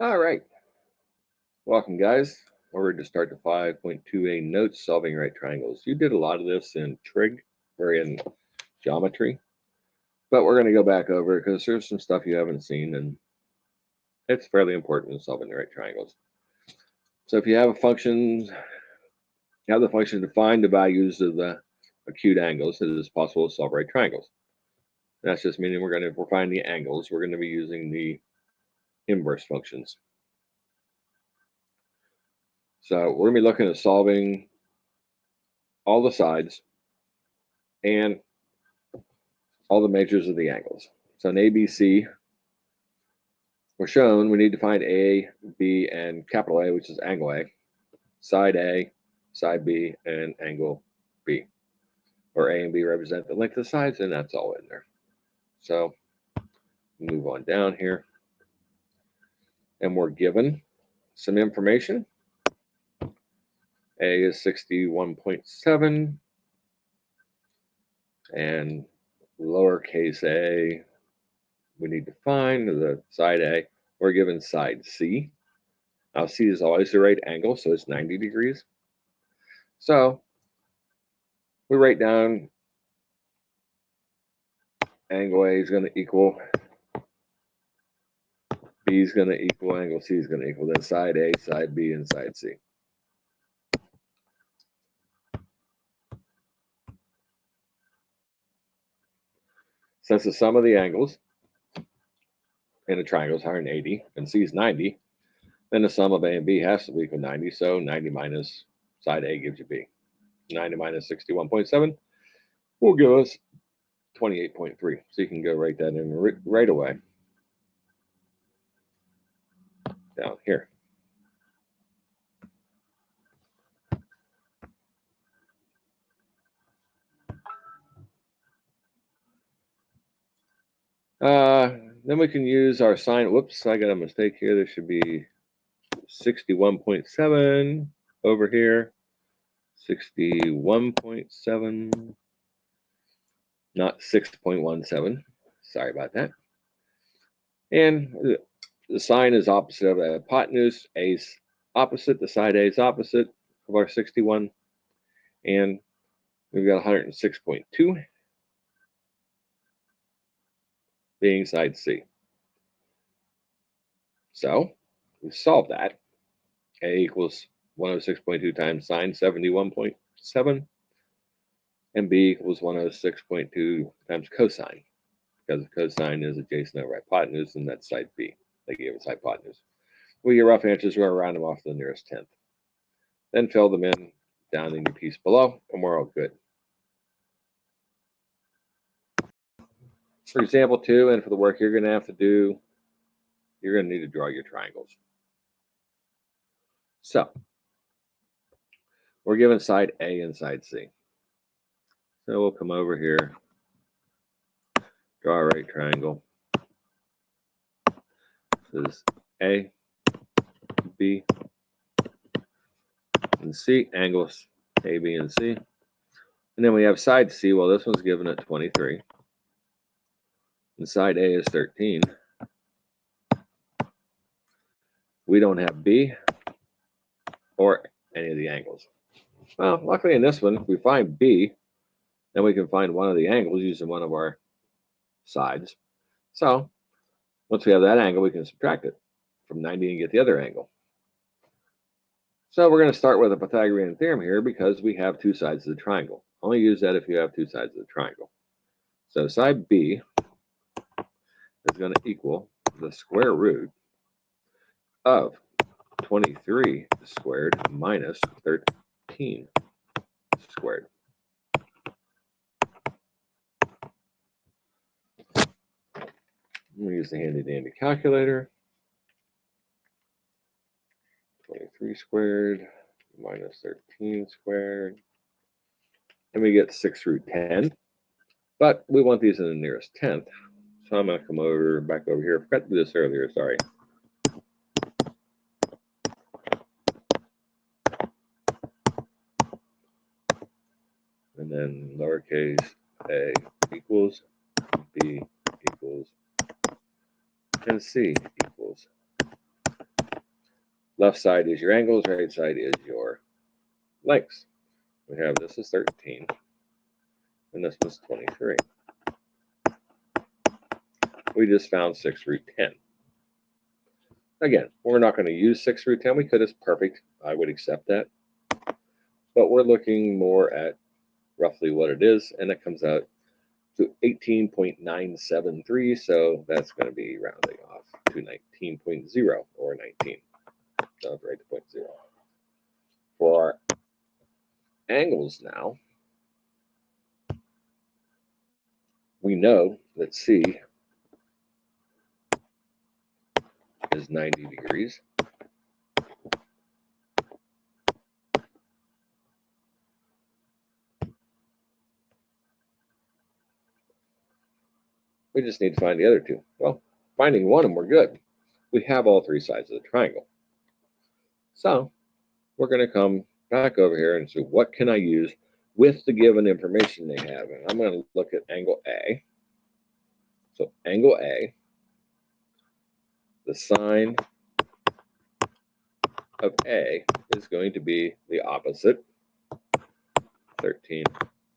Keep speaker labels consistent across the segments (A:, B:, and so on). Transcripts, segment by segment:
A: All right. Welcome, guys. We're to start the 5.2a notes solving right triangles. You did a lot of this in trig or in geometry, but we're going to go back over it because there's some stuff you haven't seen, and it's fairly important in solving the right triangles. So if you have a function, you have the function to find the values of the acute angles, it is possible to solve right triangles. That's just meaning if we're finding the angles, we're going to be using the inverse functions. So we're going to be looking at solving all the sides and all the measures of the angles. So in ABC, we're shown we need to find A, B, and capital A, which is angle A, side A, side B, and angle B, where A and B represent the length of the sides, and that's all in there. So move on down here, and we're given some information. A is 61.7, and lowercase a, we need to find the side A. We're given side C. Now C is always the right angle, so it's 90 degrees. So we write down angle A is going to equal B is going to equal angle C is going to equal then side A, side B, and side C. Since the sum of the angles in a triangle is 180 and C is 90, then the sum of A and B has to be equal 90. So 90 minus side A gives you B. 90 minus 61.7 will give us 28.3. So you can go write that in right away down here. Then we can use our sign. Whoops, I got a mistake here. There should be 61.7 over here. 61.7, not 6.17. Sorry about that. And the sign is opposite of the hypotenuse. A is opposite. The side A is opposite of our 61. And we've got 106.2 being side C. So we solve that. A equals 106.2 times sine 71.7. And B equals 106.2 times cosine, because cosine is adjacent over hypotenuse, and that's side B. They gave us hypotenuse. We get rough answers, we're going to round them off to the nearest tenth. Then fill them in down in your piece below, and we're all good. For example 2, and for the work you're going to have to do, you're going to need to draw your triangles. So, we're given side A and side C. So we'll come over here, draw a right triangle. This is A, B, and C, angles A, B, and C. And then we have side C. Well, this one's given at 23. And side A is 13. We don't have B or any of the angles. Well, luckily in this one, if we find B, then we can find one of the angles using one of our sides. So once we have that angle, we can subtract it from 90 and get the other angle. So we're going to start with a Pythagorean theorem here because we have two sides of the triangle. Only use that if you have two sides of the triangle. So side B is going to equal the square root of 23 squared minus 13 squared. I'm going to use the handy dandy calculator. 23 squared minus 13 squared. And we get 6 root 10. But we want these in the nearest tenth. So I'm going to come back over here. I forgot to do this earlier, sorry. And then lowercase a equals, B equals, and C equals Left side is your angles, right side is your lengths. We have this is 13, and this was 23. We just found 6 root 10. Again, we're not going to use 6 root 10. We could. It's perfect. I would accept that. But we're looking more at roughly what it is, and it comes out to 18.973. So that's going to be rounding off to 19.0 or 19. So right to 0.0. For our angles now, we know that C is 90 degrees. We just need to find the other two. Well, finding one of them, we're good. We have all 3 sides of the triangle. So we're going to come back over here and see what can I use with the given information they have. And I'm going to look at angle A. So angle A, the sine of A is going to be the opposite, 13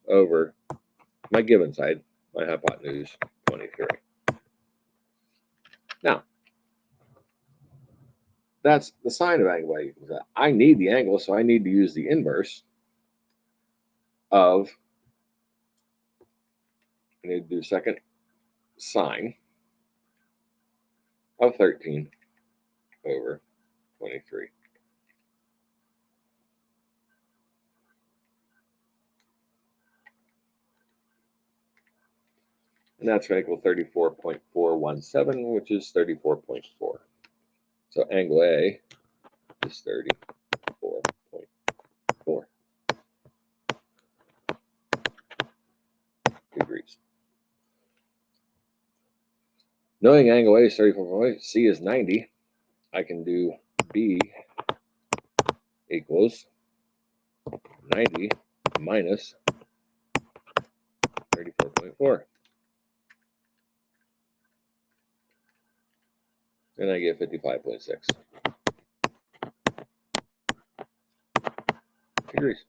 A: over my given side, my hypotenuse, 23. Now, that's the sine of angle A. I need the angle, so I need to use the inverse of, I need to do second sine of 13 over 23. And that's going to equal 34.417, which is 34.4. So angle A is 34.4 degrees. Knowing angle A is 34.4, C is 90, I can do B equals 90 minus 34.4. And I get 55.6 degrees.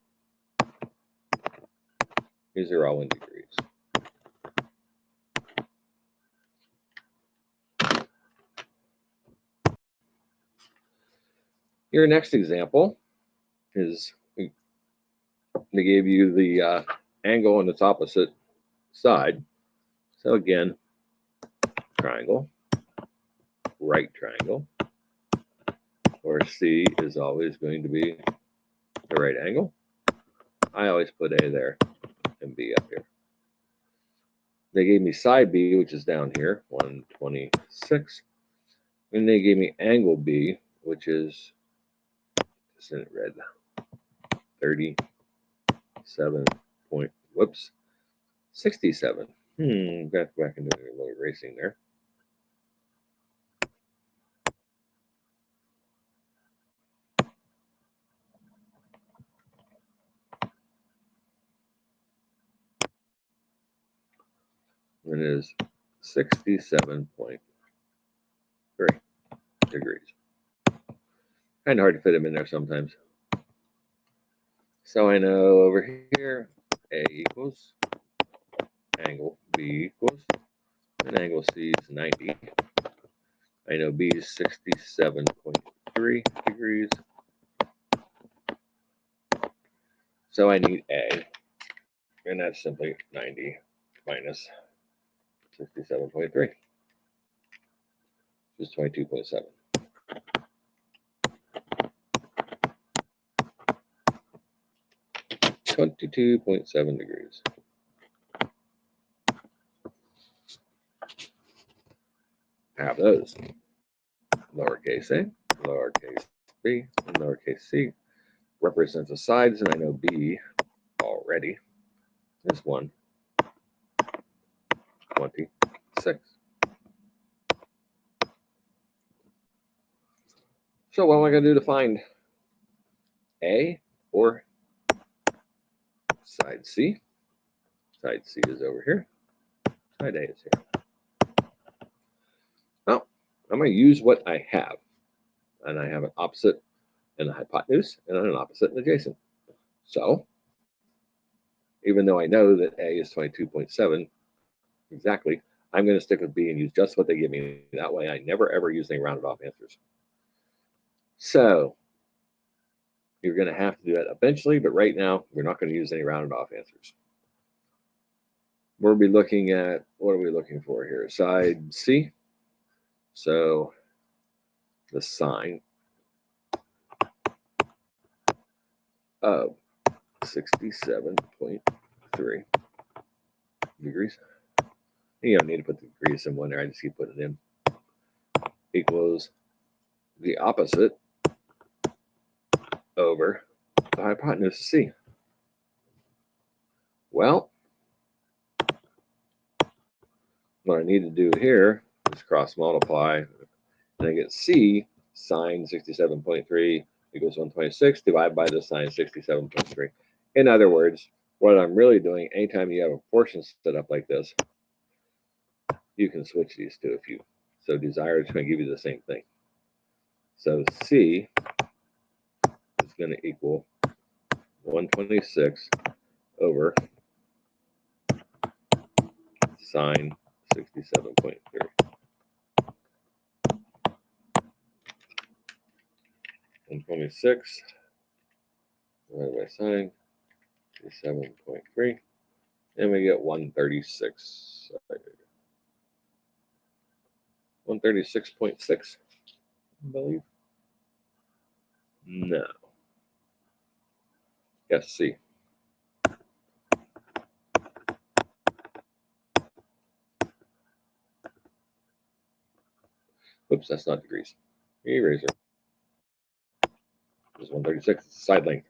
A: These are all in degrees. Your next example is they gave you the angle on its opposite side. So again, triangle, right triangle, where C is always going to be the right angle. I always put A there and B up here. They gave me side B, which is down here, 126. And they gave me angle B, which is, just in red, 37 point, whoops, 67. Got back into a little erasing there. And it is 67.3 degrees. Kind of hard to fit them in there sometimes. So I know over here, A equals, angle B equals, and angle C is 90. I know B is 67.3 degrees. So I need A, and that's simply 90 minus 67.3, which is 22.7. .7 degrees. Have those. Lowercase a, lowercase b, and lowercase c represents the sides, and I know b already is 126. So what am I going to do to find A or side C? Side C is over here. Side A is here. Well, I'm going to use what I have. and I have an opposite and a hypotenuse, and an opposite and adjacent. So, even though I know that A is 22.7 exactly, I'm going to stick with B and use just what they give me. That way, I never ever use any rounded off answers. So, you're going to have to do that eventually, but right now, we're not going to use any rounded off answers. We'll be looking at, what are we looking for here? Side C. So, the sine of 67.3 degrees. You don't need to put the degrees in one there. I just keep putting it in. Equals the opposite over the hypotenuse of C. Well, what I need to do here is cross multiply, and I get C sine 67.3 equals 126 divided by the sine 67.3. In other words, what I'm really doing, anytime you have a portion set up like this, you can switch these two if you so desire. It's going to give you the same thing. So C is going to equal 126 over sine 67.3. 126 divided by sine 67.3, and we get 136. 136.6, I believe. No. Yes, C. Oops, that's not degrees. Eraser. This is 136. It's side length.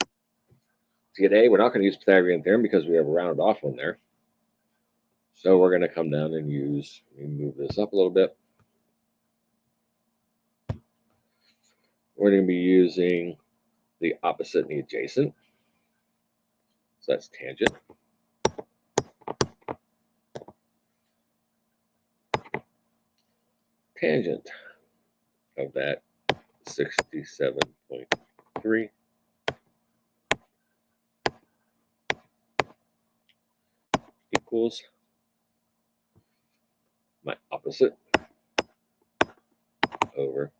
A: To get A, we're not going to use Pythagorean theorem because we have a rounded off one there. So we're going to come down and use, let me move this up a little bit. We're going to be using the opposite and the adjacent. So that's tangent. Tangent of that 67.3 equals my opposite over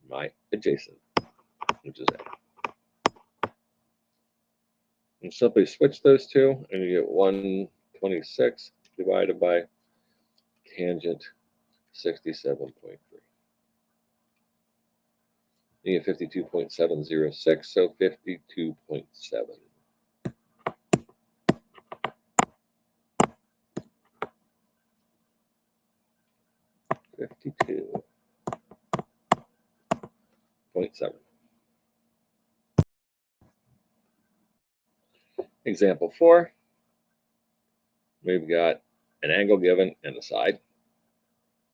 A: my adjacent, which is A. And simply switch those two, and you get 126 divided by tangent 67.3. You get 52.706, so 52.7. 52.7. Example 4. We've got an angle given and a side.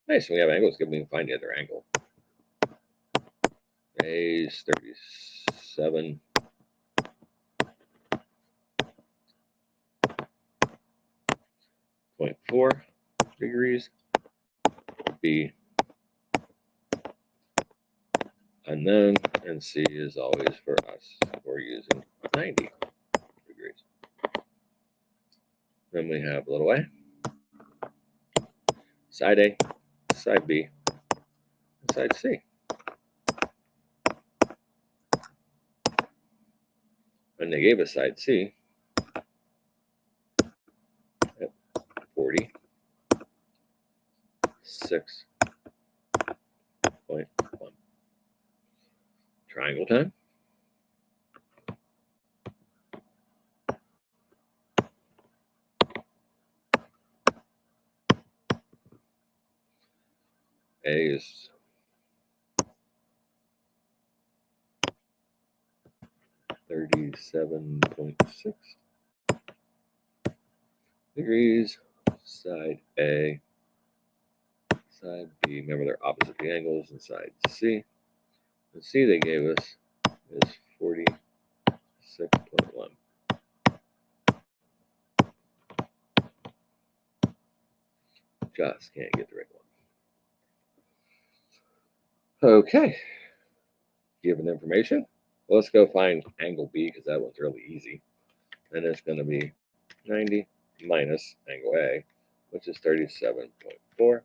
A: Nice, we have angles given, we can find the other angle. A is 37.4 degrees. B unknown, and C is always for us. We're using 90 degrees. Then we have little a, side A, side B, and side C. And they gave us side C at 46.1. Triangle time. A is 37.6 degrees. Side A, side B. Remember they're opposite the angles. And side C. And C they gave us is 46.1. Just can't get the right one. Okay, given information, well, let's go find angle B because that one's really easy. And it's going to be 90 minus angle A, which is 37.4,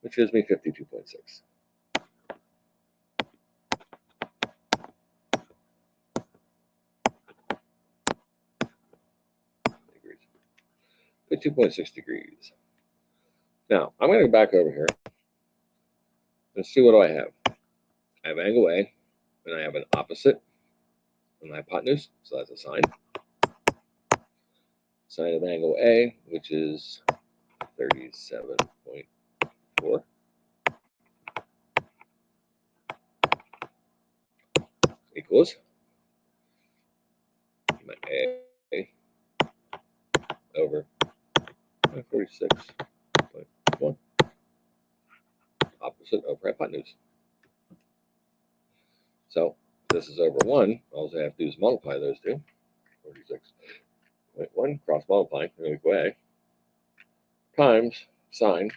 A: which gives me 52.6. degrees. 52.6 degrees. Now, I'm going to go back over here and see what do I have. I have angle A, and I have an opposite, an hypotenuse, so that's a sine. Sine of angle A, which is 37.4. Equals my A over 46.1. Opposite over hypotenuse. So this is over 1. All I have to do is multiply those two. 46.1 cross multiply, equal A, times sine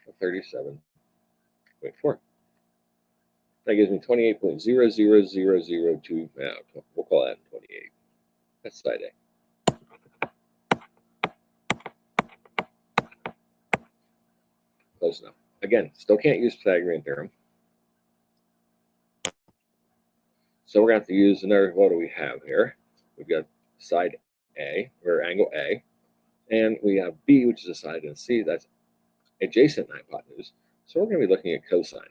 A: of 37.4. That gives me 28.00002. We'll call that 28. That's side A. Close enough. Again, still can't use Pythagorean theorem. So we're going to have to use another, what do we have here? We've got side A, or angle A, and we have B, which is a side in C, that's adjacent hypotenuse. So we're going to be looking at cosine.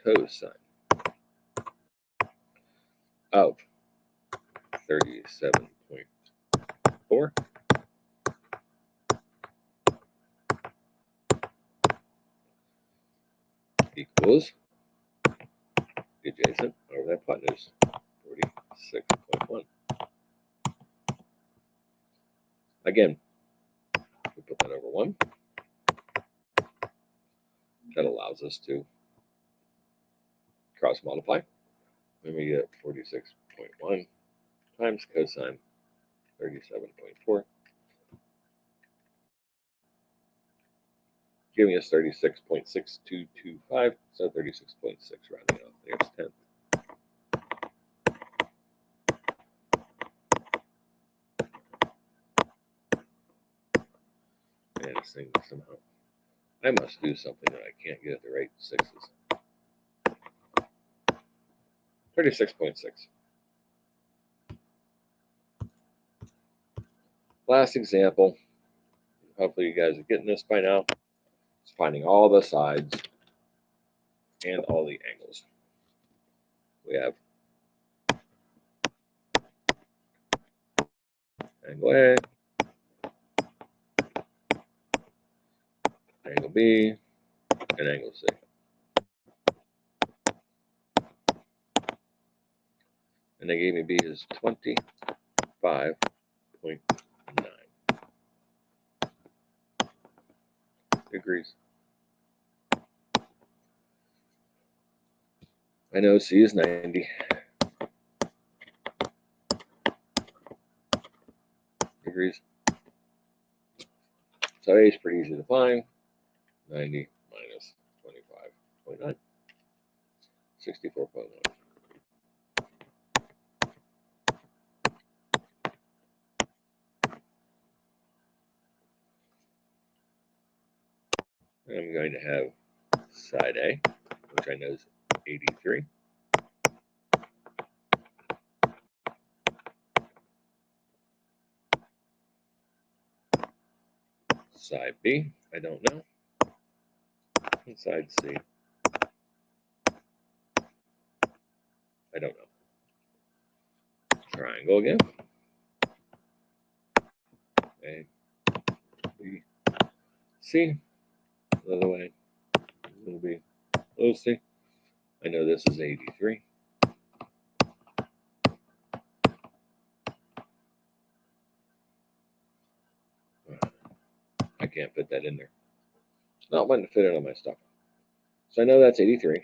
A: Cosine of 37.4 equals the adjacent over the hypotenuse, 46.1. Again, we put that over 1. That allows us to cross multiply. Then we get 46.1 times cosine 37.4, giving us 36.6225, so 36.6 rounding off. There's 10. And this thing somehow, I must do something that I can't get at the right sixes. 36.6. Last example. Hopefully you guys are getting this by now. It's finding all the sides and all the angles. We have angle A, angle B, and angle C. And they gave me B is 25.9 degrees. I know C is 90 degrees. So A is pretty easy to find. 90 minus 25.9, 64.1. I'm going to have side A, which I know is 83. Side B, I don't know. And side C, I don't know. Triangle again. A, B, C. Another way. Little B, little C. I know this is 83. I can't fit that in there. Not wanting to fit it on my stuff. So I know that's 83.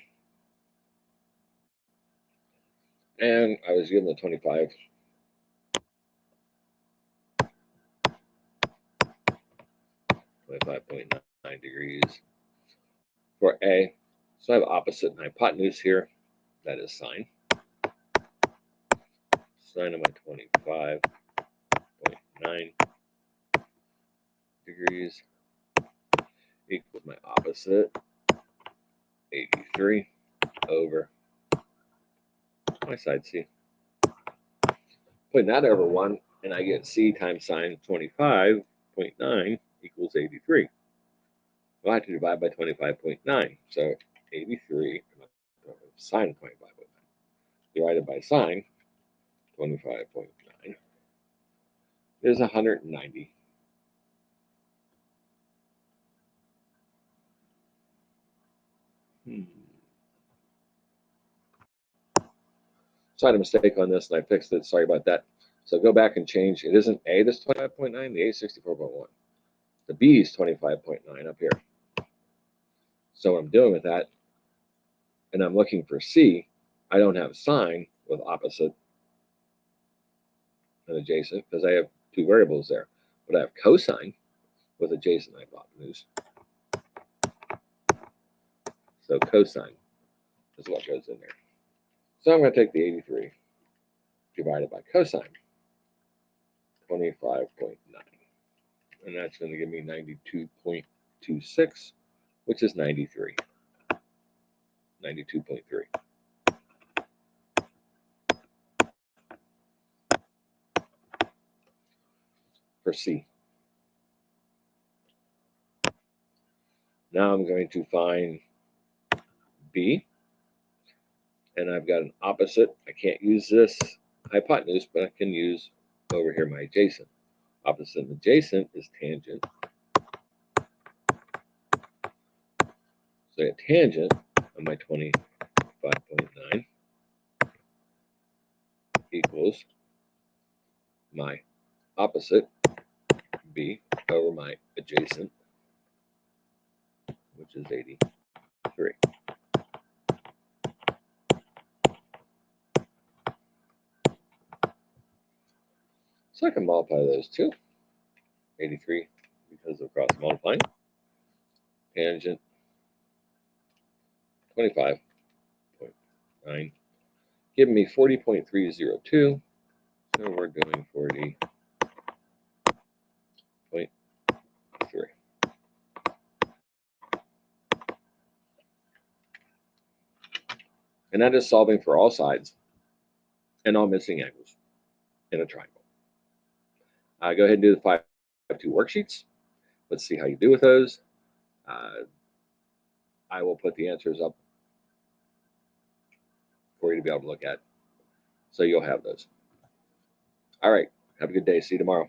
A: And I was given the 25. 25.9 degrees for A. So I have opposite and hypotenuse here. That is sine. Sine of my 25.9 degrees equals my opposite, 83, over my side C. Putting that over 1, and I get C times sine 25.9 equals 83. Well, I have to divide by 25.9. So 83 sine 25.9 divided by sine 25.9 is 190. So I had a mistake on this, and I fixed it. Sorry about that. So go back and change. It isn't A that's 25.9. The A is 64.1. The B is 25.9 up here. So what I'm doing with that, and I'm looking for C, I don't have sine with opposite and adjacent because I have two variables there. But I have cosine with adjacent hypotenuse. So cosine is what goes in there. So I'm going to take the 83 divided by cosine, 25.9. And that's going to give me 92.26, which is 93. 92.3. For C. Now I'm going to find B. And I've got an opposite. I can't use this hypotenuse, but I can use over here my adjacent. Opposite and adjacent is tangent. So a tangent of my 25.9 equals my opposite, B, over my adjacent, which is 83. So I can multiply those two. 83 because of cross multiplying. Tangent 25.9 giving me 40.302. So we're doing 40.3. And that is solving for all sides and all missing angles in a triangle. Go ahead and do the 5-2 worksheets. Let's see how you do with those. I will put the answers up for you to be able to look at. So you'll have those. All right. Have a good day. See you tomorrow.